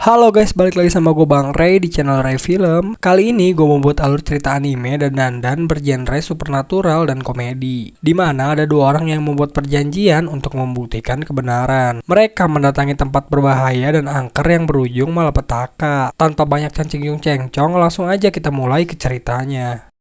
Halo guys, balik lagi sama gue Bang Ray di channel Ray Film. Kali ini gue mau buat alur cerita anime dan dandan bergenre supernatural dan komedi, dimana ada dua orang yang membuat perjanjian untuk membuktikan kebenaran. Mereka mendatangi tempat berbahaya dan angker yang berujung malapetaka. Tanpa banyak cancing-cengcong, langsung aja kita mulai ke ceritanya.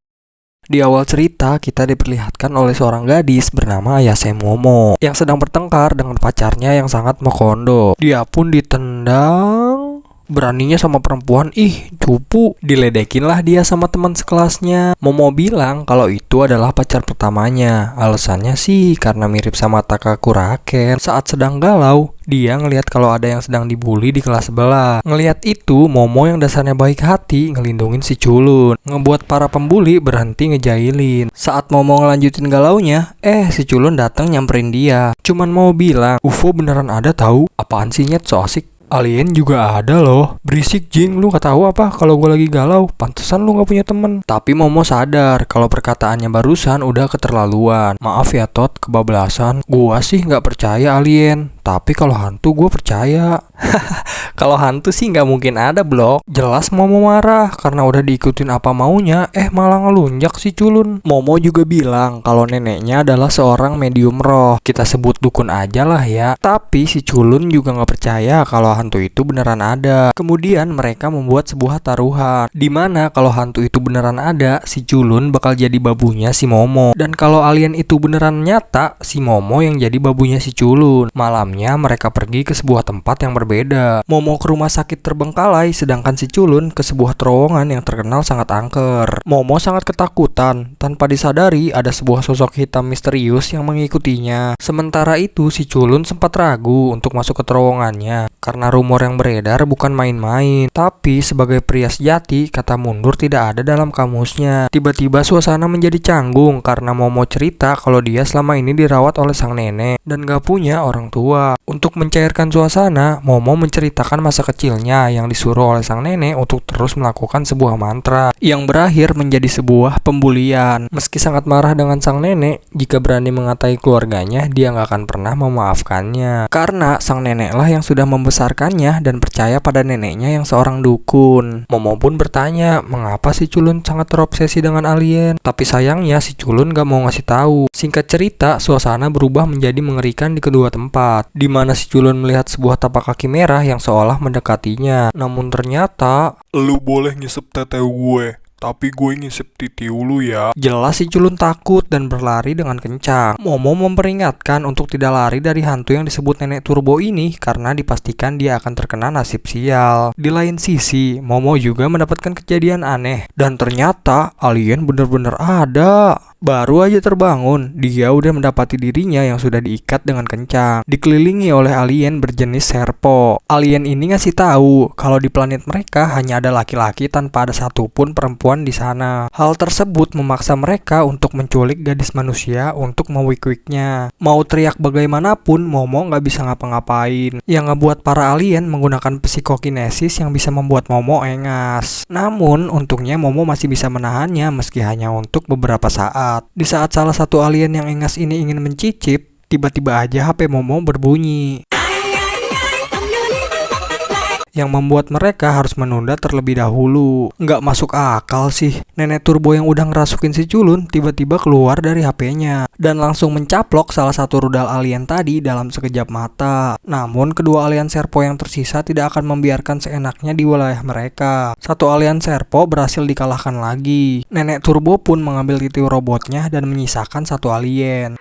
Di awal cerita, kita diperlihatkan oleh seorang gadis bernama Ayase Momo yang sedang bertengkar dengan pacarnya yang sangat Mokondo. Dia pun ditendang. Beraninya sama perempuan, cupu. Diledekinlah dia sama teman sekelasnya. Momo bilang kalau itu adalah pacar pertamanya. Alasannya sih karena mirip sama Takakuraken. Saat sedang galau, dia ngelihat kalau ada yang sedang dibully di kelas sebelah. Ngelihat itu, Momo yang dasarnya baik hati ngelindungin si culun, ngebuat para pembuli berhenti ngejailin. Saat Momo ngelanjutin galaunya, si culun datang nyamperin dia. Cuman mau bilang, UFO beneran ada tahu? Apaan sih nyet, so asik. Alien juga ada loh. Berisik Jing, lu gak tahu apa kalau gue lagi galau. Pantesan lu gak punya temen. Tapi Momo sadar kalau perkataannya barusan udah keterlaluan. Maaf ya Tot, kebablasan. Gua sih gak percaya alien, tapi kalau hantu gue percaya. Kalau hantu sih gak mungkin ada blok. Jelas Momo marah karena udah diikutin apa maunya, malah ngelunjak si culun. Momo juga bilang kalau neneknya adalah seorang medium roh. Kita sebut dukun aja lah ya. Tapi si culun juga gak percaya kalau hantu itu beneran ada. Kemudian mereka membuat sebuah taruhan, dimana kalau hantu itu beneran ada, si culun bakal jadi babunya si Momo. Dan kalau alien itu beneran nyata, si Momo yang jadi babunya si culun. Malamnya mereka pergi ke sebuah tempat yang berbeda. Momo ke rumah sakit terbengkalai, sedangkan si culun ke sebuah terowongan yang terkenal sangat angker. Momo sangat ketakutan. Tanpa disadari ada sebuah sosok hitam misterius yang mengikutinya. Sementara itu si culun sempat ragu untuk masuk ke terowongannya karena rumor yang beredar bukan main-main. Tapi sebagai pria sejati, kata mundur tidak ada dalam kamusnya. Tiba-tiba suasana menjadi canggung karena Momo cerita kalau dia selama ini dirawat oleh sang nenek dan gak punya orang tua. Untuk mencairkan suasana, Momo menceritakan masa kecilnya yang disuruh oleh sang nenek untuk terus melakukan sebuah mantra yang berakhir menjadi sebuah pembulian. Meski sangat marah dengan sang nenek, jika berani mengatai keluarganya, dia gak akan pernah memaafkannya. Karena sang neneklah yang sudah membesarkannya dan percaya pada neneknya yang seorang dukun. Momo pun bertanya, mengapa si culun sangat terobsesi dengan alien? Tapi sayangnya si culun gak mau ngasih tahu. Singkat cerita, suasana berubah menjadi mengerikan di kedua tempat, di mana si culun melihat sebuah tapak kaki merah yang seolah mendekatinya. Namun ternyata, lu boleh ngisep tete gue, tapi gue ngisep titi lu ya. Jelas si culun takut dan berlari dengan kencang. Momo memperingatkan untuk tidak lari dari hantu yang disebut nenek turbo ini karena dipastikan dia akan terkena nasib sial. Di lain sisi, Momo juga mendapatkan kejadian aneh dan ternyata alien bener-bener ada. Baru aja terbangun, dia udah mendapati dirinya yang sudah diikat dengan kencang, dikelilingi oleh alien berjenis serpo. Alien ini ngasih tahu kalau di planet mereka hanya ada laki-laki tanpa ada satupun perempuan di sana. Hal tersebut memaksa mereka untuk menculik gadis manusia untuk mewik-wiknya. Mau teriak bagaimanapun, Momo nggak bisa ngapa-ngapain. Yang ngebuat para alien menggunakan psikokinesis yang bisa membuat Momo engas. Namun, untungnya Momo masih bisa menahannya meski hanya untuk beberapa saat. Di saat salah satu alien yang engas ini ingin mencicip, tiba-tiba aja HP Momo berbunyi, yang membuat mereka harus menunda terlebih dahulu. Nggak masuk akal sih, nenek turbo yang udah ngerasukin si culun tiba-tiba keluar dari HP-nya dan langsung mencaplok salah satu rudal alien tadi dalam sekejap mata. Namun kedua alien serpo yang tersisa tidak akan membiarkan seenaknya di wilayah mereka. Satu alien serpo berhasil dikalahkan lagi. Nenek turbo pun mengambil titik robotnya dan menyisakan satu alien.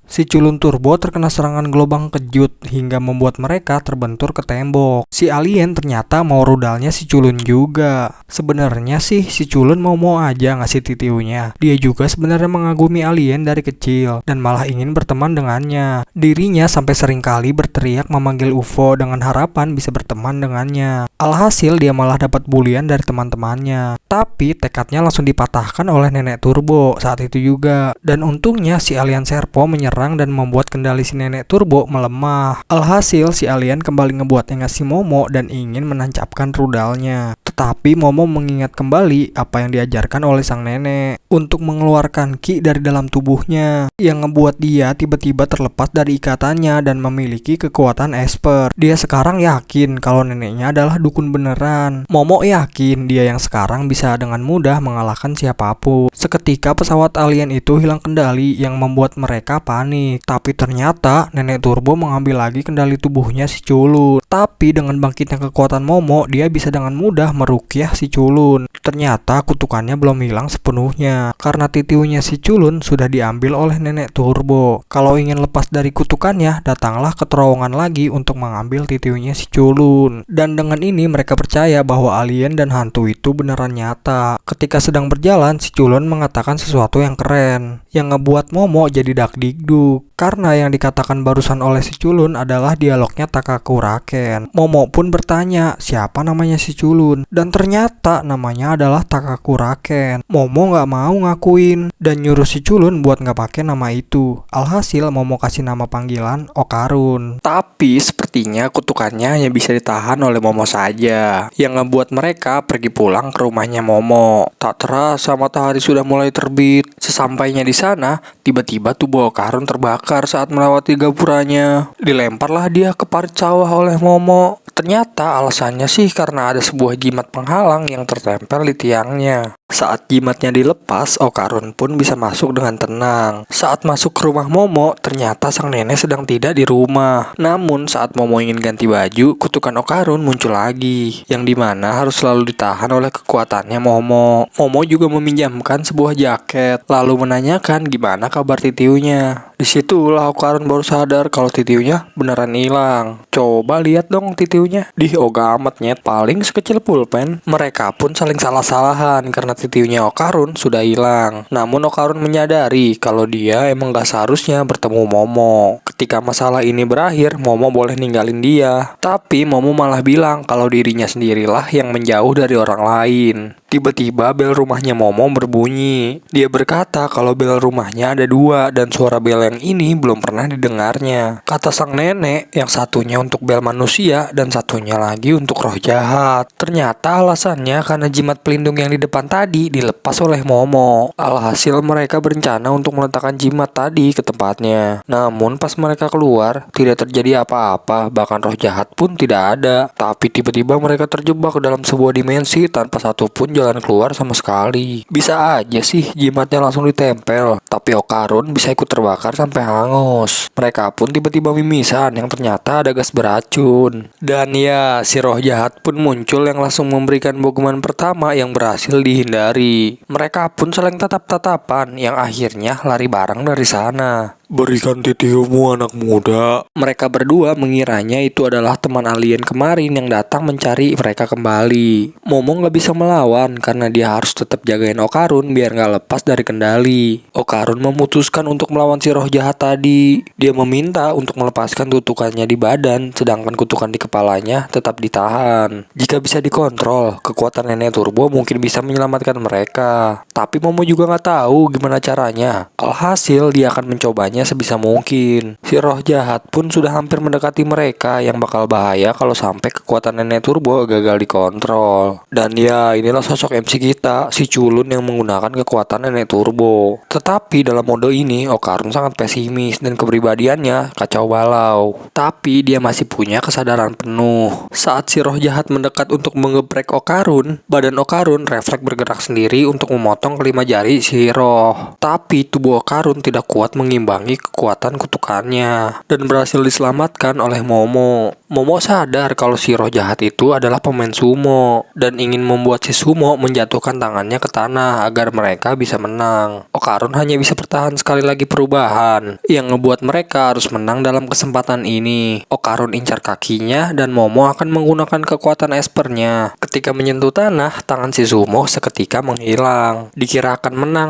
Si culun turbo terkena serangan gelombang kejut hingga membuat mereka terbentur ke tembok. Si alien ternyata mau rudalnya si culun juga. Sebenarnya sih si culun mau aja ngasih titiunya. Dia juga sebenarnya mengagumi alien dari kecil dan malah ingin berteman dengannya. Dirinya sampai seringkali berteriak memanggil UFO dengan harapan bisa berteman dengannya. Alhasil dia malah dapat bulian dari teman-temannya. Tapi tekadnya langsung dipatahkan oleh nenek turbo saat itu juga. Dan untungnya si alien serpo menyerang dan membuat kendali si nenek turbo melemah. Alhasil si alien kembali ngebuat engas si Momo dan ingin menancapkan rudalnya. Tapi Momo mengingat kembali apa yang diajarkan oleh sang nenek untuk mengeluarkan ki dari dalam tubuhnya yang ngebuat dia tiba-tiba terlepas dari ikatannya dan memiliki kekuatan esper. Dia sekarang yakin kalau neneknya adalah dukun beneran. Momo yakin dia yang sekarang bisa dengan mudah mengalahkan siapapun. Seketika pesawat alien itu hilang kendali yang membuat mereka panik. Tapi ternyata nenek Turbo mengambil lagi kendali tubuhnya si Culun. Tapi dengan bangkitnya kekuatan Momo, dia bisa dengan mudah merukyah si Culun. Ternyata kutukannya belum hilang sepenuhnya karena titiunya si Culun sudah diambil oleh nenek Turbo. Kalau ingin lepas dari kutukannya, datanglah ke terowongan lagi untuk mengambil titiunya si Culun. Dan dengan ini mereka percaya bahwa alien dan hantu itu beneran nyata. Ketika sedang berjalan, si Culun mengatakan sesuatu yang keren yang ngebuat Momo jadi dakdikduk. Karena yang dikatakan barusan oleh si Culun adalah dialognya Takakuraken. Momo pun bertanya siapa namanya si Culun, dan ternyata namanya adalah Takakuraken. Momo nggak mau ngakuin dan nyuruh si Culun buat nggak pakai nama itu. Alhasil Momo kasih nama panggilan Okarun. Tapi sepertinya kutukannya hanya bisa ditahan oleh Momo saja, yang ngebuat mereka pergi pulang ke rumahnya Momo. Tak terasa matahari sudah mulai terbit. Sesampainya di sana, tiba-tiba tubuh Okarun terbakar saat melewati gapuranya. Dilemparlah dia ke parit sawah oleh Momo. Ternyata alasannya sih karena ada sebuah jimat penghalang yang tertempel di tiangnya. Saat jimatnya dilepas, Okarun pun bisa masuk dengan tenang. Saat masuk ke rumah Momo, ternyata sang nenek sedang tidak di rumah. Namun saat Momo ingin ganti baju, kutukan Okarun muncul lagi, yang dimana harus selalu ditahan oleh kekuatannya Momo. Momo juga meminjamkan sebuah jaket, lalu menanyakan gimana kabar titiunya. Disitulah Okarun baru sadar kalau titiunya beneran hilang. Coba lihat dong titiunya. Oga amat nyet, paling sekecil pulpen. Mereka pun saling salah-salahan karena titiunya Okarun sudah hilang. Namun Okarun menyadari kalau dia emang gak seharusnya bertemu Momo. Ketika masalah ini berakhir, Momo boleh ninggalin dia. Tapi Momo malah bilang kalau dirinya sendirilah yang menjauh dari orang lain. Tiba-tiba bel rumahnya Momo berbunyi. Dia berkata kalau bel rumahnya ada dua dan suara bel yang ini belum pernah didengarnya. Kata sang nenek, yang satunya untuk bel manusia dan satunya lagi untuk roh jahat. Ternyata alasannya karena jimat pelindung yang di depan tadi dilepas oleh Momo. Alhasil mereka berencana untuk meletakkan jimat tadi ke tempatnya. Namun pas mereka keluar, tidak terjadi apa-apa, bahkan roh jahat pun tidak ada. Tapi tiba-tiba mereka terjebak dalam sebuah dimensi tanpa satupun jalan keluar sama sekali. Bisa aja sih jimatnya langsung ditempel, tapi Okarun bisa ikut terbakar sampai hangus. Mereka pun tiba-tiba mimisan yang ternyata ada gas beracun. Dan ya, si roh jahat pun muncul yang langsung memberikan bogeman pertama yang berhasil dihindari. Mereka pun saling tatap-tatapan yang akhirnya lari bareng dari sana. Berikan titiumu anak muda. Mereka berdua mengiranya itu adalah teman alien kemarin yang datang mencari mereka kembali. Momo gak bisa melawan karena dia harus tetap jagain Okarun biar gak lepas dari kendali. Okarun memutuskan untuk melawan si roh jahat tadi. Dia meminta untuk melepaskan kutukannya di badan, sedangkan kutukan di kepalanya tetap ditahan. Jika bisa dikontrol, kekuatan nenek Turbo mungkin bisa menyelamatkan mereka. Tapi Momo juga gak tahu gimana caranya. Alhasil dia akan mencobanya sebisa mungkin. Si roh jahat pun sudah hampir mendekati mereka yang bakal bahaya kalau sampai kekuatan nenek Turbo gagal dikontrol. Dan ya, inilah sosok MC kita, si Culun yang menggunakan kekuatan nenek Turbo. Tetapi dalam mode ini, Okarun sangat pesimis dan kepribadiannya kacau balau. Tapi dia masih punya kesadaran penuh. Saat si roh jahat mendekat untuk menggeprek Okarun, badan Okarun refleks bergerak sendiri untuk memotong kelima jari si roh. Tapi tubuh Okarun tidak kuat mengimbangi kekuatan kutukannya dan berhasil diselamatkan oleh Momo. Momo sadar kalau si roh jahat itu adalah pemain sumo dan ingin membuat si sumo menjatuhkan tangannya ke tanah agar mereka bisa menang. Okarun hanya bisa bertahan sekali lagi perubahan yang ngebuat mereka harus menang dalam kesempatan ini. Okarun incar kakinya dan Momo akan menggunakan kekuatan espernya. Ketika menyentuh tanah, tangan si sumo seketika menghilang. Dikira akan menang,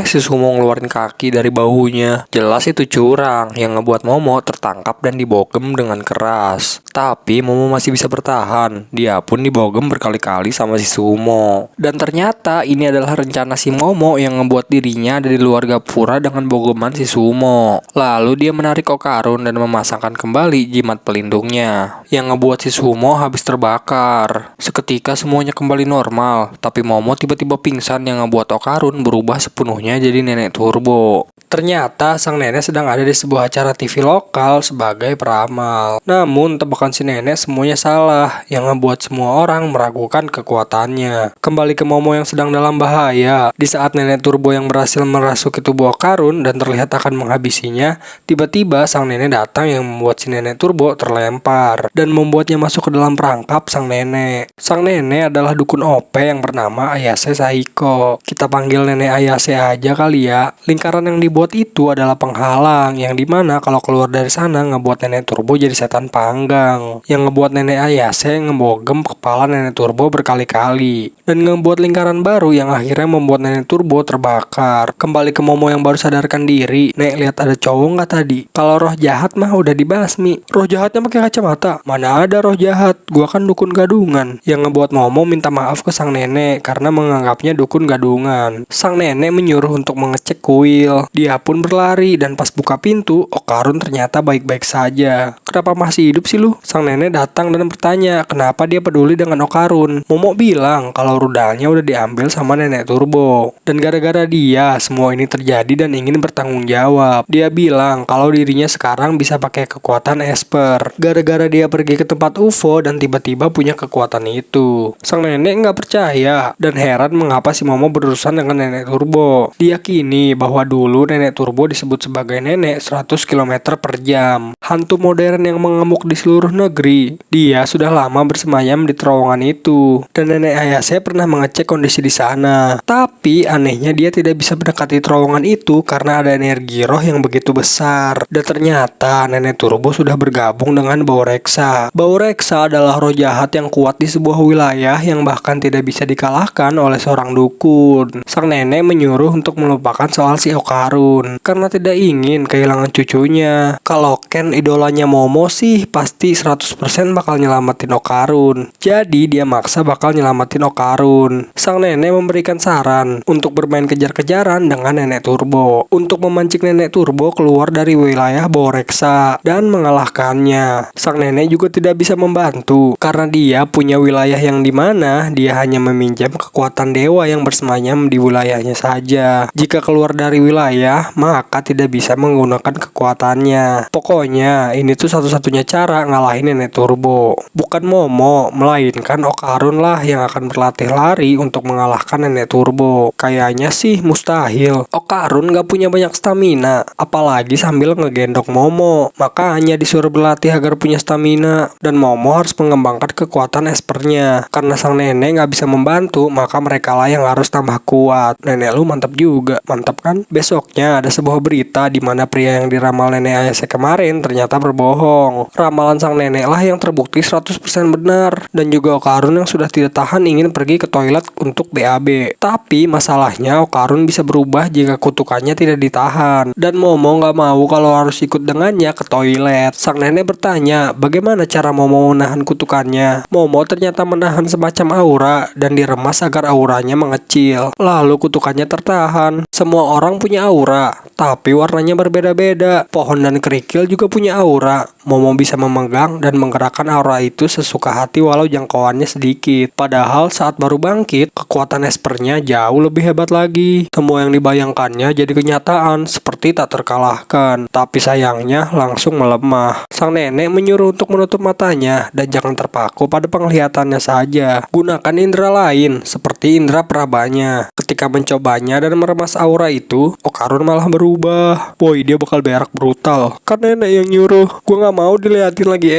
si sumo ngeluarin kaki dari bahunya. Jelas Jelas itu curang yang ngebuat Momo tertangkap dan dibogem dengan keras. Tapi Momo masih bisa bertahan. Dia pun dibogem berkali-kali sama si Sumo. Dan ternyata ini adalah rencana si Momo yang ngebuat dirinya ada di luar gapura dengan bogeman si Sumo. Lalu dia menarik Okarun dan memasangkan kembali jimat pelindungnya, yang ngebuat si Sumo habis terbakar. Seketika semuanya kembali normal, tapi Momo tiba-tiba pingsan yang ngebuat Okarun berubah sepenuhnya jadi nenek turbo. Ternyata sang nenek sedang ada di sebuah acara TV lokal sebagai peramal. Namun tebakan si nenek semuanya salah, yang ngebuat semua orang meragukan kekuatannya. Kembali ke Momo yang sedang dalam bahaya. Di saat nenek turbo yang berhasil merasuki tubuh Okarun dan terlihat akan menghabisinya, tiba-tiba sang nenek datang yang membuat si nenek turbo terlempar dan membuatnya masuk ke dalam perangkap sang nenek. Sang nenek adalah dukun OP yang bernama Ayase Saiko. Kita panggil nenek Ayase aja kali ya. Lingkaran yang dibuat itu adalah penghalang, yang dimana kalau keluar dari sana ngebuat nenek turbo jadi setan panggang, yang ngebuat nenek Ayase ngebogem kepala nenek turbo berkali-kali, dan ngebuat lingkaran baru yang akhirnya membuat nenek turbo terbakar. Kembali ke Momo yang baru sadarkan diri. Nek, lihat ada cowok nggak tadi? Kalau roh jahat mah udah dibasmi. Roh jahatnya pakai kacamata. Mana ada roh jahat? Gua kan dukun gadungan. Yang ngebuat Momo minta maaf ke sang nenek karena menganggapnya dukun gadungan. Sang nenek menyuruh untuk mengecek kuil. Dia pun berlari dan pas buka pintu, Okarun ternyata baik-baik saja. Kenapa masih hidup sih lu? Sang nenek datang dan bertanya kenapa dia peduli dengan Okarun. Momo bilang kalau rudalnya udah diambil sama nenek turbo. Dan gara-gara dia, semua ini terjadi dan ingin bertanggung jawab. Dia bilang kalau dirinya sekarang bisa pakai kekuatan Esper. Gara-gara dia pergi ke tempat UFO dan tiba-tiba punya kekuatan itu. Sang nenek nggak percaya dan heran mengapa si Momo berurusan dengan nenek turbo. Diyakini bahwa dulu nenek turbo disebut sebagai nenek 100 km per jam. Hantu modern yang mengamuk di seluruh negeri. Dia sudah lama bersemayam di terowongan itu. Dan nenek Ayase pernah mengecek kondisi di sana. Tapi anehnya dia tidak bisa mendekati terowongan itu karena ada energi roh yang begitu besar. Dan ternyata nenek turbo sudah bergabung dengan Baureksa. Baureksa adalah roh jahat yang kuat di sebuah wilayah yang bahkan tidak bisa dikalahkan oleh seorang dukun. Sang nenek menyuruh untuk melupakan soal si Okarun karena tidak ingin kehilangan cucunya. Kalau Ken idolanya Momo sih pasti 100% bakal nyelamatin Okarun. Jadi dia maksa bakal nyelamatin Okarun. Sang nenek memberikan saran untuk bermain kejar-kejaran dengan nenek turbo untuk memancing nenek turbo keluar dari wilayah Baureksa dan mengalahkannya. Sang nenek juga tidak bisa membantu karena dia punya wilayah yang dimana dia hanya meminjam kekuatan dewa yang bersemayam di wilayahnya saja. Jika keluar dari wilayah, maka tidak bisa menggunakan kekuatannya. Pokoknya ini tuh satu-satunya cara ngalahin nenek turbo. Bukan Momo, melainkan Okarun lah yang akan berlatih lari untuk mengalahkan nenek turbo. Kayaknya sih mustahil. Okarun gak punya banyak stamina, apalagi sambil ngegendong Momo. Makanya disuruh berlatih agar punya stamina. Dan Momo harus mengembangkan kekuatan Espernya. Karena sang nenek gak bisa membantu, maka mereka lah yang harus tambah kuat. Nenek lu mantap juga, mantap kan? Besoknya ada sebuah berita di mana pria yang diramal nenek Ayase kemarin ternyata berbohong. Ramalan sang nenek lah yang terbukti 100% benar. Dan juga Okarun yang sudah tidak tahan ingin pergi ke toilet untuk BAB. Tapi masalahnya Okarun bisa berubah jika kutukannya tidak ditahan. Dan Momo gak mau kalau harus ikut dengannya ke toilet. Sang nenek bertanya bagaimana cara Momo menahan kutukannya. Momo ternyata menahan semacam aura dan diremas agar auranya mengecil. Lalu kutukannya tertahan. Semua orang punya aura, tapi warnanya berbeda-beda. Pohon dan kerikil juga punya aura. Momo bisa memegang dan menggerakkan aura itu sesuka hati walau jangkauannya sedikit. Padahal saat baru bangkit, kekuatan Espernya jauh lebih hebat lagi. Semua yang dibayangkannya jadi kenyataan, seperti tak terkalahkan. Tapi sayangnya langsung melemah. Sang nenek menyuruh untuk menutup matanya dan jangan terpaku pada penglihatannya saja. Gunakan indera lain, seperti indera perabanya. Ketika mencobanya dan meremas aura itu, Okarun malah berubah. Boy, dia bakal berak brutal. Kan nenek yang nyuruh. Gue gak mau diliatin lagi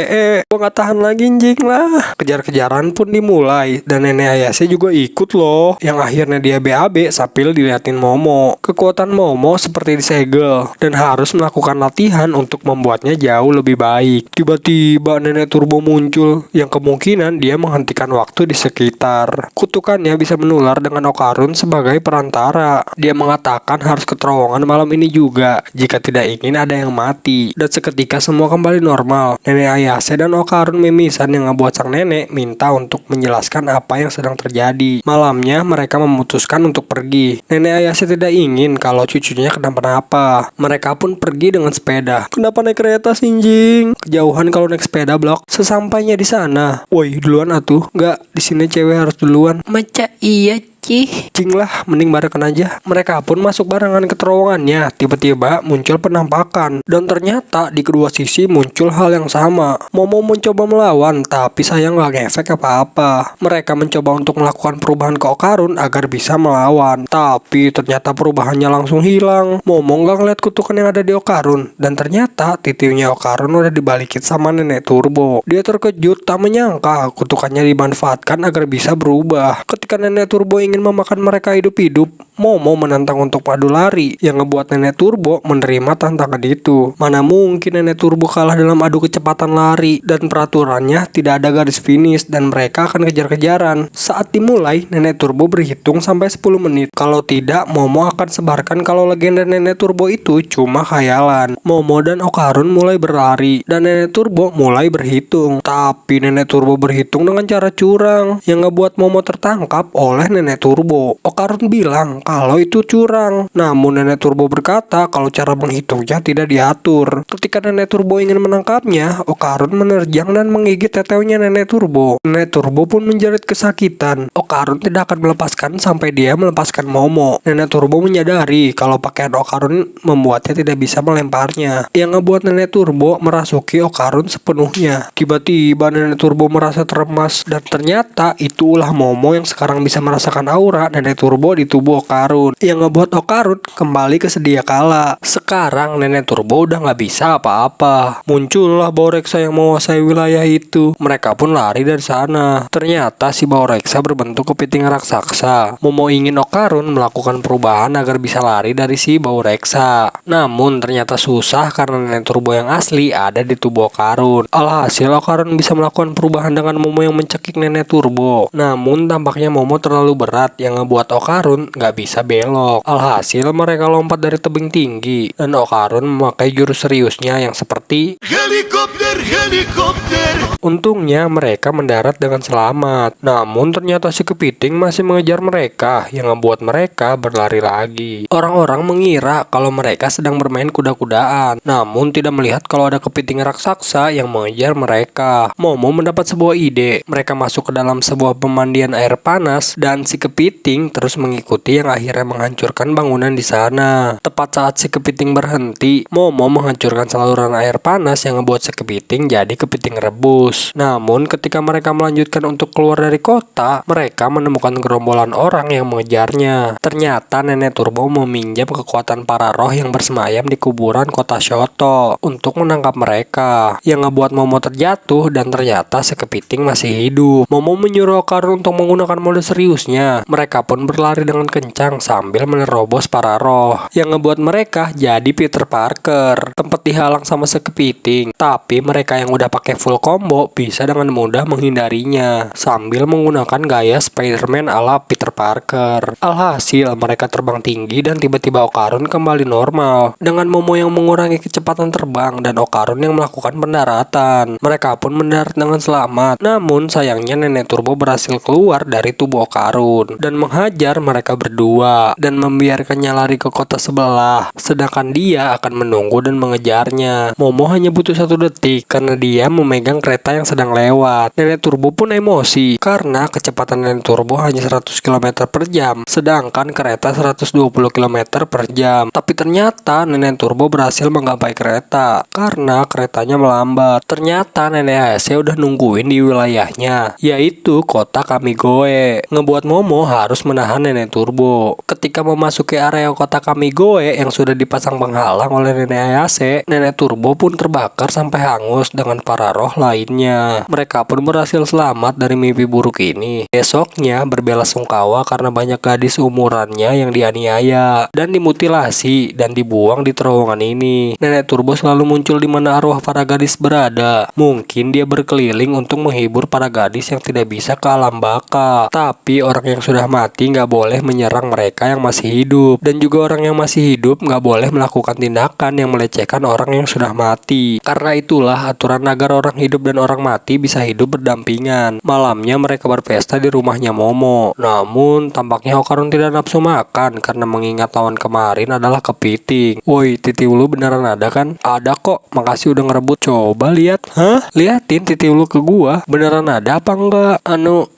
gue gak tahan lagi anjing lah. Kejar-kejaran pun dimulai dan nenek Ayase juga ikut loh. Yang akhirnya dia BAB sambil diliatin Momo. Kekuatan Momo seperti disegel dan harus melakukan latihan untuk membuatnya jauh lebih baik. Tiba-tiba nenek turbo muncul yang kemungkinan dia menghentikan waktu di sekitar. Kutukannya bisa menular dengan Okarun sebagai perantara. Dia mengatakan harus ke terowongan malam ini juga jika tidak ingin ada yang mati. Dan seketika semua kembali normal. Nenek Ayase dan Okarun mimisan yang ngebuat sang nenek minta untuk menjelaskan apa yang sedang terjadi. Malamnya mereka memutuskan untuk pergi. Nenek Ayase tidak ingin kalau cucunya kenapa-napa. Mereka pun pergi dengan sepeda. Kenapa naik kereta Sinjing? Kejauhan kalau naik sepeda blok. Sesampainya di sana, woi duluan atuh. Nggak, di sini cewek harus duluan. Maca iya cing lah, mending barengan aja. Mereka pun masuk barengan ke terowongannya. Tiba-tiba muncul penampakan, dan ternyata di kedua sisi muncul hal yang sama. Momo mencoba melawan, tapi sayang gak ngefek apa-apa. Mereka mencoba untuk melakukan perubahan ke Okarun agar bisa melawan, tapi ternyata perubahannya langsung hilang. Momo gak ngeliat kutukan yang ada di Okarun, dan ternyata titiknya Okarun udah dibalikin sama Nenek Turbo. Dia terkejut, tak menyangka kutukannya dimanfaatkan agar bisa berubah. Ketika Nenek Turbo ingin memakan mereka hidup-hidup, Momo menantang untuk adu lari, yang ngebuat Nenek Turbo menerima tantangan itu. Mana mungkin Nenek Turbo kalah dalam adu kecepatan lari, dan peraturannya tidak ada garis finish dan mereka akan kejar-kejaran. Saat dimulai, Nenek Turbo berhitung sampai 10 menit. Kalau tidak, Momo akan sebarkan kalau legenda Nenek Turbo itu cuma khayalan. Momo dan Okarun mulai berlari, dan Nenek Turbo mulai berhitung. Tapi Nenek Turbo berhitung dengan cara curang, yang ngebuat Momo tertangkap oleh Nenek Turbo. Okarun bilang kalau itu curang, namun Nenek Turbo berkata kalau cara menghitungnya tidak diatur. Ketika Nenek Turbo ingin menangkapnya, Okarun menerjang dan menggigit tetenya Nenek Turbo. Nenek Turbo pun menjerit kesakitan. Okarun tidak akan melepaskan sampai dia melepaskan Momo. Nenek Turbo menyadari kalau pakaian Okarun membuatnya tidak bisa melemparnya, yang ngebuat Nenek Turbo merasuki Okarun sepenuhnya. Tiba-tiba Nenek Turbo merasa teremas, dan ternyata itu ulah Momo yang sekarang bisa merasakan aura Nenek Turbo di tubuh Okarun, yang ngebuat Okarun kembali ke sedia kala. Sekarang Nenek Turbo udah nggak bisa apa-apa. Muncullah Baureksa yang menguasai wilayah itu. Mereka pun lari dari sana. Ternyata si Baureksa berbentuk kepiting raksasa. Momo ingin Okarun melakukan perubahan agar bisa lari dari si Baureksa. Namun ternyata susah karena Nenek Turbo yang asli ada di tubuh Okarun. Alhasil Okarun bisa melakukan perubahan dengan Momo yang mencekik Nenek Turbo. Namun tampaknya Momo terlalu berat, yang ngebuat Okarun nggak bisa belok. Alhasil mereka lompat dari tebing tinggi, dan Okarun memakai jurus seriusnya yang seperti helikopter. Untungnya mereka mendarat dengan selamat. Namun ternyata si kepiting masih mengejar mereka, yang ngebuat mereka berlari lagi. Orang-orang mengira kalau mereka sedang bermain kuda-kudaan, namun tidak melihat kalau ada kepiting raksasa yang mengejar mereka. Momo mendapat sebuah ide. Mereka masuk ke dalam sebuah pemandian air panas, dan si kepiting terus mengikuti, yang akhirnya menghancurkan bangunan di sana. Tepat saat si kepiting berhenti, Momo menghancurkan saluran air panas yang ngebuat si kepiting jadi kepiting rebus. Namun ketika mereka melanjutkan untuk keluar dari kota, mereka menemukan gerombolan orang yang mengejarnya. Ternyata Nenek Turbo meminjam kekuatan para roh yang bersemayam di kuburan kota Shoto untuk menangkap mereka, yang ngebuat Momo terjatuh, dan ternyata si kepiting masih hidup. Momo menyuruh Okarun untuk menggunakan mode seriusnya. Mereka pun berlari dengan kencang sambil menerobos para roh, yang ngebuat mereka jadi Peter Parker. Tempat dihalang sama si kepiting, tapi mereka yang udah pakai full combo bisa dengan mudah menghindarinya sambil menggunakan gaya Spider-Man ala Peter Parker. Alhasil mereka terbang tinggi, dan tiba-tiba Okarun kembali normal dengan Momo yang mengurangi kecepatan terbang dan Okarun yang melakukan pendaratan. Mereka pun mendarat dengan selamat. Namun sayangnya Nenek Turbo berhasil keluar dari tubuh Okarun dan menghajar mereka berdua, dan membiarkannya lari ke kota sebelah, sedangkan dia akan menunggu dan mengejarnya. Momo hanya butuh 1 detik karena dia memegang kereta yang sedang lewat. Nenek Turbo pun emosi karena kecepatan Nenek Turbo hanya 100 km per jam, sedangkan kereta 120 km per jam. Tapi ternyata Nenek Turbo berhasil menggapai kereta karena keretanya melambat. Ternyata Nenek Ayase udah nungguin di wilayahnya, yaitu kota Kamigoe, ngebuat Momo harus menahan Nenek Turbo. Ketika memasuki area kota Kamigoe yang sudah dipasang penghalang oleh Nenek Ayase, Nenek Turbo pun terbakar sampai hangus dengan para roh lainnya. Mereka pun berhasil selamat dari mimpi buruk ini. Besoknya berbelasungkawa karena banyak gadis umurannya yang dianiaya dan dimutilasi dan dibuang di terowongan ini. Nenek Turbo selalu muncul di mana arwah para gadis berada. Mungkin dia berkeliling untuk menghibur para gadis yang tidak bisa ke alam baka. Tapi orang yang yang sudah mati nggak boleh menyerang mereka yang masih hidup. Dan juga orang yang masih hidup nggak boleh melakukan tindakan yang melecehkan orang yang sudah mati. Karena itulah aturan agar orang hidup dan orang mati bisa hidup berdampingan. Malamnya mereka berpesta di rumahnya Momo. Namun tampaknya Okarun tidak nafsu makan karena mengingat lawan kemarin adalah kepiting. Woi, titi ulu beneran ada kan? Ada kok, makasih udah ngerebut. Coba lihat. Hah? Liatin titi ulu ke gua. Beneran ada apa enggak?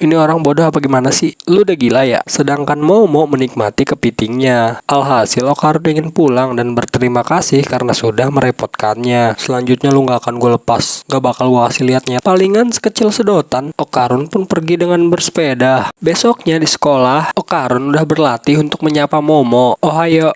Ini orang bodoh apa gimana sih? Lu udah gila ya? Sedangkan Momo menikmati kepitingnya. Alhasil Okarun ingin pulang dan berterima kasih karena sudah merepotkannya. Selanjutnya lu gak akan gue lepas. Gak bakal gue kasih liatnya. Palingan sekecil sedotan. Okarun pun pergi dengan bersepeda. Besoknya di sekolah, Okarun udah berlatih untuk menyapa Momo. Ohayo,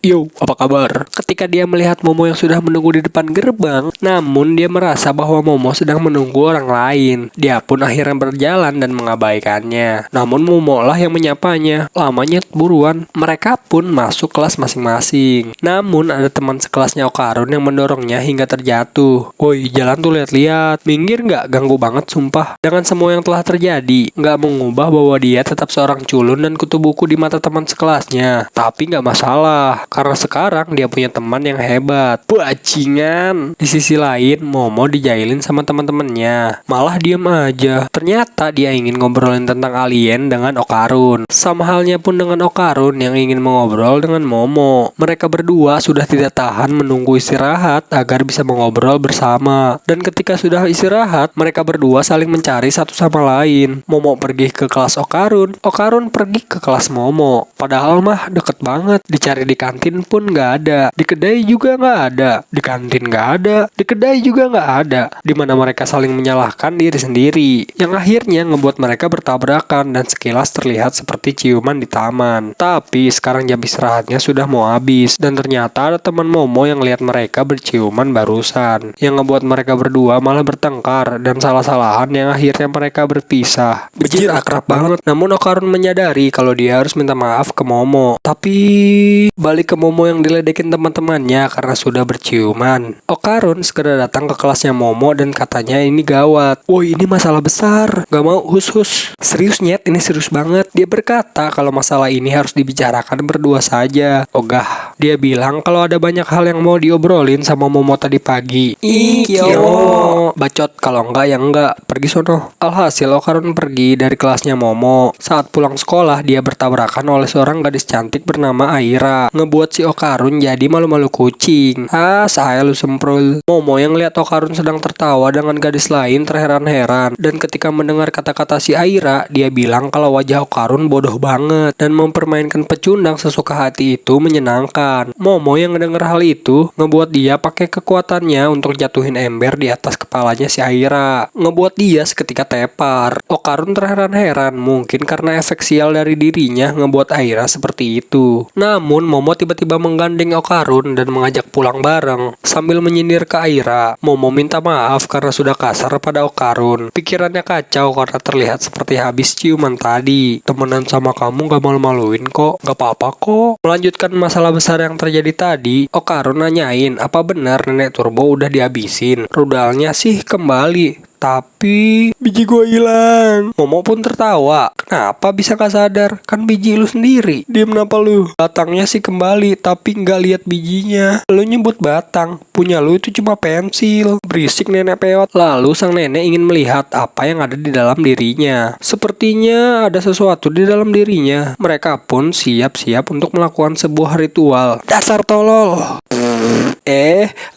yo, apa kabar? Ketika dia melihat Momo yang sudah menunggu di depan gerbang, namun dia merasa bahwa Momo sedang menunggu orang lain. Dia pun akhirnya berjalan dan mengabaikannya. Namun Momo lah yang menyapanya. Lamanya buruan. Mereka pun masuk kelas masing-masing. Namun ada teman sekelasnya Okarun yang mendorongnya hingga terjatuh. Woi, jalan tuh lihat-lihat. Minggir nggak? Ganggu banget sumpah. Dengan semua yang telah terjadi, nggak mengubah bahwa dia tetap seorang culun dan kutu buku di mata teman sekelasnya. Tapi nggak masalah, karena sekarang dia punya teman yang hebat. Bajingan. Di sisi lain, Momo dijailin sama teman-temannya. Malah diem aja. Ternyata dia ingin ngobrolin tentang alien dengan Okarun. Sama halnya pun dengan Okarun yang ingin mengobrol dengan Momo. Mereka berdua sudah tidak tahan menunggu istirahat agar bisa mengobrol bersama. Dan ketika sudah istirahat, mereka berdua saling mencari satu sama lain. Momo pergi ke kelas Okarun, Okarun pergi ke kelas Momo. Padahal mah deket banget. Dicari di kantin pun nggak ada. Di kedai juga nggak ada. Di kantin nggak ada. Di kedai juga nggak ada. Dimana mereka saling menyalahkan diri sendiri. Yang akhirnya ngebuat mereka bertabrakan dan sekilas terlihat seperti ciuman di taman. Tapi sekarang jam istirahatnya sudah mau habis. Dan ternyata ada teman Momo yang lihat mereka berciuman barusan. Yang ngebuat mereka berdua malah bertengkar dan salah-salahan yang akhirnya mereka berpisah. Bejir akrab banget. Namun Okarun menyadari kalau dia harus minta maaf ke Momo. Tapi balik ke Momo yang diledekin teman-temannya karena sudah berciuman. Okarun segera datang ke kelasnya Momo dan katanya ini gawat. Woi, ini masalah besar. Gak mau hus-hus. Serius nyet, ini serius banget. Dia berkata kalau masalah ini harus dibicarakan berdua saja. Ogah. Dia bilang kalau ada banyak hal yang mau diobrolin sama Momo tadi pagi. Kyo. Bacot, kalau enggak ya enggak. Pergi sono. Alhasil Okarun pergi dari kelasnya Momo. Saat pulang sekolah, dia bertabrakan oleh seorang gadis cantik bernama Aira. Ngebuat si Okarun jadi malu-malu kucing. Saya lu semprul. Momo yang lihat Okarun sedang tertawa dengan gadis lain terheran-heran. Dan ketika mendengar kata-kata si Aira, dia bilang kalau wajah Okarun bodoh banget. Dan mempermainkan pecundang sesuka hati itu menyenangkan. Momo yang mendengar hal itu, ngebuat dia pakai kekuatannya untuk jatuhin ember di atas kepalanya si Aira. Ngebuat dia seketika tepar. Okarun terheran-heran, mungkin karena efek sial dari dirinya ngebuat Aira seperti itu. Namun Momo tiba-tiba menggandeng Okarun dan mengajak pulang bareng. Sambil menyindir ke Aira, Momo minta maaf karena sudah kasar pada Okarun. Pikirannya kacau karena terlihat seperti habis ciuman tadi. Temenan sama kamu gak malu-maluin kok. Gak apa-apa kok. Melanjutkan masalah besar yang terjadi tadi, Okarun nanyain apa benar nenek Turbo udah dihabisin. Rudalnya sih kembali. Tapi biji gua hilang. Momo pun tertawa. Kenapa bisa gak sadar? Kan biji lu sendiri. Diem kenapa lu? Batangnya sih kembali, tapi nggak lihat bijinya. Lu nyebut batang. Punya lu itu cuma pensil. Berisik nenek peot. Lalu sang nenek ingin melihat apa yang ada di dalam dirinya. Sepertinya ada sesuatu di dalam dirinya. Mereka pun siap-siap untuk melakukan sebuah ritual. Dasar tolol.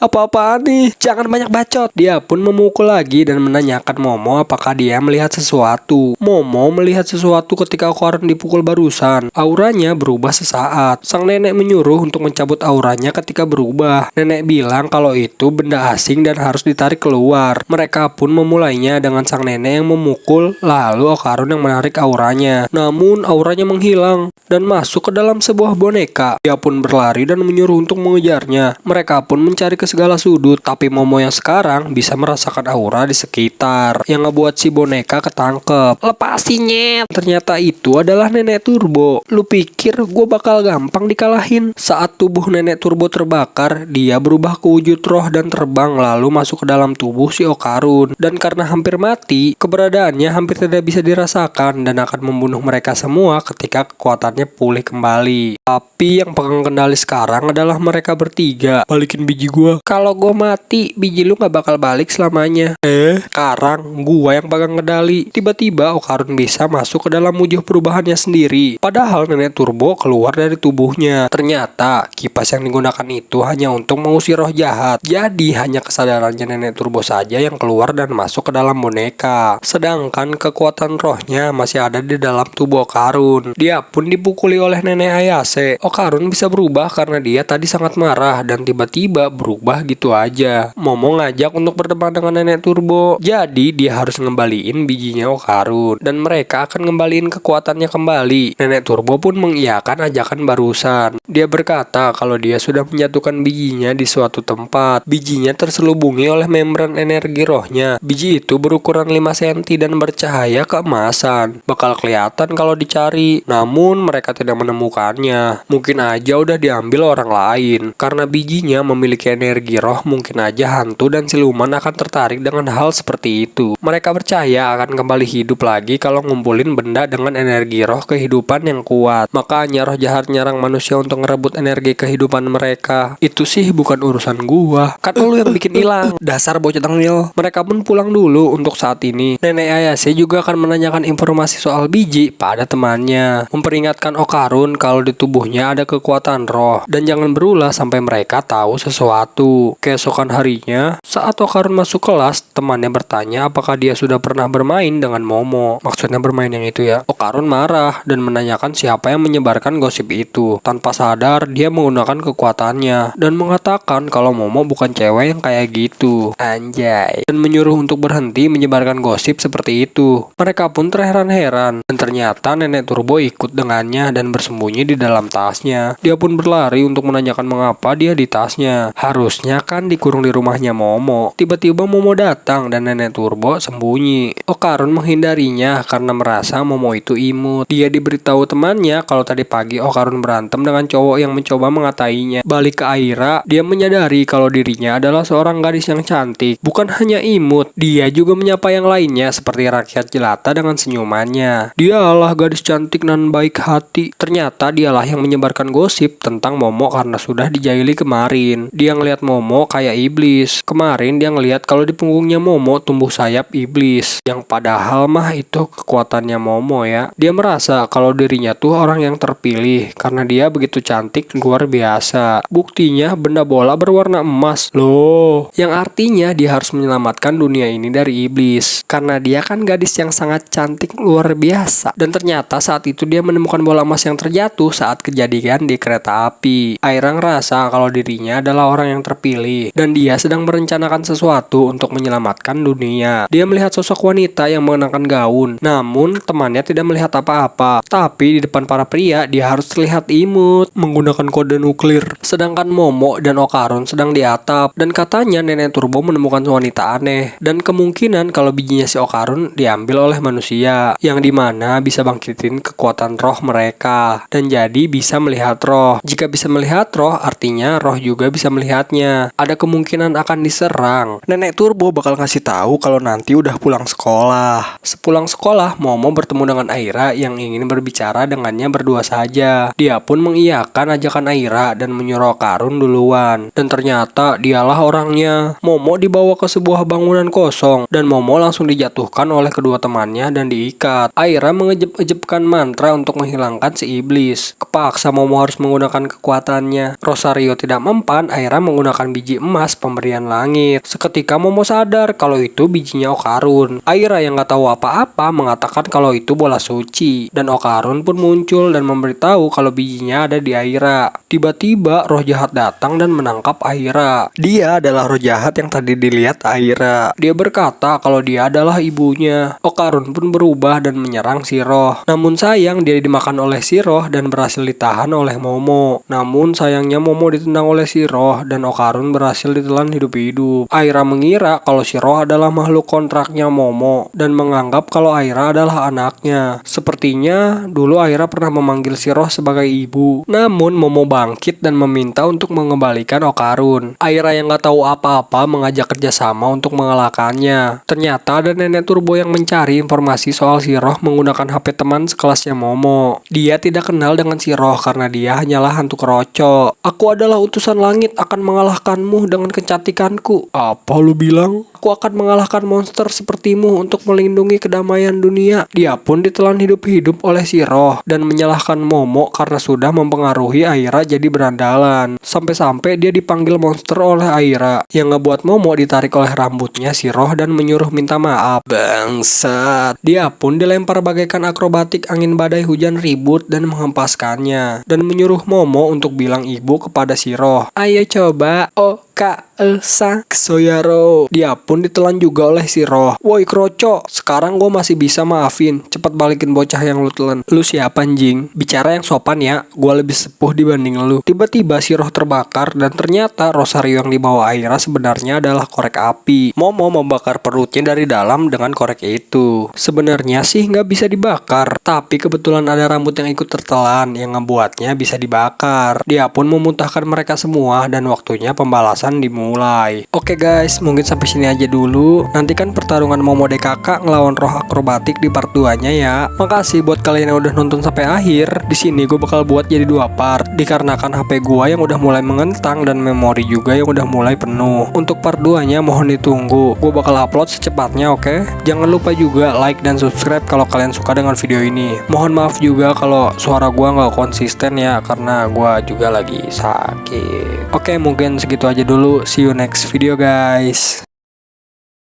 Apa-apaan nih? Jangan banyak bacot. Dia pun memukul lagi dan menanyakan Momo apakah dia melihat sesuatu. Momo melihat sesuatu ketika Okarun dipukul barusan. Auranya berubah sesaat. Sang nenek menyuruh untuk mencabut auranya ketika berubah. Nenek bilang kalau itu benda asing dan harus ditarik keluar. Mereka pun memulainya dengan sang nenek yang memukul, lalu Okarun yang menarik auranya. Namun auranya menghilang dan masuk ke dalam sebuah boneka. Dia pun berlari dan menyuruh untuk mengejarnya. Mereka Mereka pun mencari ke segala sudut, tapi Momo yang sekarang bisa merasakan aura di sekitar yang ngebuat si boneka ketangkep. Lepasin nyet. Ternyata itu adalah Nenek Turbo. Lu pikir gue bakal gampang dikalahin? Saat tubuh Nenek Turbo terbakar, dia berubah ke wujud roh dan terbang lalu masuk ke dalam tubuh si Okarun. Dan karena hampir mati, keberadaannya hampir tidak bisa dirasakan dan akan membunuh mereka semua ketika kekuatannya pulih kembali. Tapi yang pegang kendali sekarang adalah mereka bertiga. Balikin biji gua. Kalau gua mati, biji lu gak bakal balik selamanya. Sekarang gua yang pegang kendali. Tiba-tiba Okarun bisa masuk ke dalam wujud perubahannya sendiri. Padahal Nenek Turbo keluar dari tubuhnya. Ternyata kipas yang digunakan itu hanya untuk mengusir roh jahat. Jadi hanya kesadarannya Nenek Turbo saja yang keluar dan masuk ke dalam boneka. Sedangkan kekuatan rohnya masih ada di dalam tubuh Okarun. Dia pun dipukuli oleh Nenek Ayase. Okarun bisa berubah karena dia tadi sangat marah dan tiba-tiba berubah gitu aja. Momo ngajak untuk berteman dengan Nenek Turbo. Jadi dia harus ngembaliin bijinya Okarun dan mereka akan ngembaliin kekuatannya kembali. Nenek Turbo pun mengiyakan ajakan barusan. Dia berkata kalau dia sudah menyatukan bijinya di suatu tempat. Bijinya terselubungi oleh membran energi rohnya. Biji itu berukuran 5 cm dan bercahaya keemasan. Bakal kelihatan kalau dicari. Namun mereka tidak menemukannya. Mungkin aja udah diambil orang lain. Karena bijinya memiliki energi roh, mungkin aja hantu dan siluman akan tertarik dengan hal seperti itu. Mereka percaya akan kembali hidup lagi kalau ngumpulin benda dengan energi roh kehidupan yang kuat. Makanya roh jahat nyerang manusia untuk ngerebut energi kehidupan mereka. Itu sih bukan urusan gua. Kan lu yang bikin hilang. Dasar bocah tengil. Mereka pun pulang dulu untuk saat ini. Nenek Ayase juga akan menanyakan informasi soal biji pada temannya. Memperingatkan Okarun kalau di tubuhnya ada kekuatan roh. Dan jangan berulah sampai mereka tahu sesuatu. Keesokan harinya, saat Okarun masuk kelas, temannya bertanya apakah dia sudah pernah bermain dengan Momo. Maksudnya bermain yang itu ya. Okarun marah dan menanyakan siapa yang menyebarkan gosip itu. Tanpa sadar, dia menggunakan kekuatannya dan mengatakan kalau Momo bukan cewek yang kayak gitu. Anjay. Dan menyuruh untuk berhenti menyebarkan gosip seperti itu. Mereka pun terheran-heran. Dan ternyata Nenek Turbo ikut dengannya dan bersembunyi di dalam tasnya. Dia pun berlari untuk menanyakan mengapa dia di tasnya. Harusnya kan dikurung di rumahnya Momo. Tiba-tiba Momo datang dan Nenek Turbo sembunyi. Okarun menghindarinya karena merasa Momo itu imut. Dia diberitahu temannya kalau tadi pagi Okarun berantem dengan cowok yang mencoba mengatainya. Balik ke Aira, dia menyadari kalau dirinya adalah seorang gadis yang cantik. Bukan hanya imut, dia juga menyapa yang lainnya seperti rakyat jelata dengan senyumannya. Dialah gadis cantik dan baik hati. Ternyata dialah yang menyebarkan gosip tentang Momo karena sudah dijaili kemarin. Dia ngelihat Momo kayak iblis. Kemarin dia ngelihat kalau di punggungnya Momo tumbuh sayap iblis. Yang padahal mah itu kekuatannya Momo ya. Dia merasa kalau dirinya tuh orang yang terpilih karena dia begitu cantik luar biasa. Buktinya benda bola berwarna emas. Loh, yang artinya dia harus menyelamatkan dunia ini dari iblis. Karena dia kan gadis yang sangat cantik luar biasa. Dan ternyata saat itu dia menemukan bola emas yang terjatuh saat kejadian di kereta api. Aira ngerasa kalau dirinya adalah orang yang terpilih dan dia sedang merencanakan sesuatu untuk menyelamatkan dunia. Dia melihat sosok wanita yang mengenakan gaun. Namun temannya tidak melihat apa-apa. Tapi di depan para pria dia harus terlihat imut menggunakan kode nuklir. Sedangkan Momo dan Okarun sedang di atap dan katanya Nenek Turbo menemukan wanita aneh dan kemungkinan kalau bijinya si Okarun diambil oleh manusia yang dimana bisa bangkitin kekuatan roh mereka dan jadi bisa melihat roh. Jika bisa melihat roh artinya roh juga bisa melihatnya. Ada kemungkinan akan diserang. Nenek Turbo bakal ngasih tahu kalau nanti udah pulang sekolah. Sepulang sekolah, Momo bertemu dengan Aira yang ingin berbicara dengannya berdua saja. Dia pun mengiyakan ajakan Aira dan menyuruh Okarun duluan. Dan ternyata dialah orangnya. Momo dibawa ke sebuah bangunan kosong dan Momo langsung dijatuhkan oleh kedua temannya dan diikat. Aira mengejep-ejepkan mantra untuk menghilangkan si iblis. Kepaksa Momo harus menggunakan kekuatannya. Rosario tidak mempan, Aira menggunakan biji emas pemberian langit. Seketika Momo sadar kalau itu bijinya Okarun. Aira yang gak tahu apa-apa mengatakan kalau itu bola suci. Dan Okarun pun muncul dan memberitahu kalau bijinya ada di Aira. Tiba-tiba roh jahat datang dan menangkap Aira. Dia adalah roh jahat yang tadi dilihat Aira. Dia berkata kalau dia adalah ibunya. Okarun pun berubah dan menyerang si roh. Namun sayang dia dimakan oleh si roh dan berhasil ditahan oleh Momo. Namun sayangnya Momo ditendang oleh si Shiroh dan Okarun berhasil ditelan hidup-hidup. Aira mengira kalau Shiroh adalah makhluk kontraknya Momo dan menganggap kalau Aira adalah anaknya. Sepertinya dulu Aira pernah memanggil Shiroh sebagai ibu. Namun Momo bangkit dan meminta untuk mengembalikan Okarun. Aira yang gak tahu apa-apa mengajak kerjasama untuk mengalahkannya. Ternyata ada nenek turbo yang mencari informasi soal Shiroh menggunakan HP teman sekelasnya Momo. Dia tidak kenal dengan Shiroh karena dia hanyalah hantu keroco. Aku adalah utusan langit akan mengalahkanmu dengan kecantikanku. Apa lu bilang? Aku akan mengalahkan monster sepertimu untuk melindungi kedamaian dunia. Dia pun ditelan hidup-hidup oleh Shiroh dan menyalahkan Momo karena sudah mempengaruhi Aira jadi berandalan. Sampai-sampai dia dipanggil monster oleh Aira yang ngebuat Momo ditarik oleh rambutnya Shiroh dan menyuruh minta maaf. Bangsat. Dia pun dilempar bagaikan akrobatik angin badai hujan ribut dan menghempaskannya dan menyuruh Momo untuk bilang ibu kepada Shiroh. Ayo coba, oh Kak Elsa Soyaro. Dia pun ditelan juga oleh Shiroh. Woi kroco, sekarang gue masih bisa maafin. Cepat balikin bocah yang lu telan. Lu siapa anjing? Bicara yang sopan ya, gue lebih sepuh dibanding lu. Tiba-tiba Shiroh terbakar dan ternyata Rosario yang dibawa Aira sebenarnya adalah korek api. Momo membakar perutnya dari dalam dengan korek itu. Sebenarnya sih nggak bisa dibakar, tapi kebetulan ada rambut yang ikut tertelan yang ngebuatnya bisa dibakar. Dia pun memuntahkan mereka semua dan waktunya pembalasan dimulai. Oke guys, mungkin sampai sini aja dulu. Nantikan pertarungan Momo DKK ngelawan roh akrobatik di part 2-nya ya. Makasih buat kalian yang udah nonton sampai akhir. Di sini gue bakal buat jadi 2 part dikarenakan HP gua yang udah mulai mengentang dan memori juga yang udah mulai penuh. Untuk part 2-nya mohon ditunggu. Gue bakal upload secepatnya, oke? Jangan lupa juga like dan subscribe kalau kalian suka dengan video ini. Mohon maaf juga kalau suara gua nggak konsisten ya karena gua juga lagi sakit. Oke, mungkin segitu aja dulu. See you next video guys.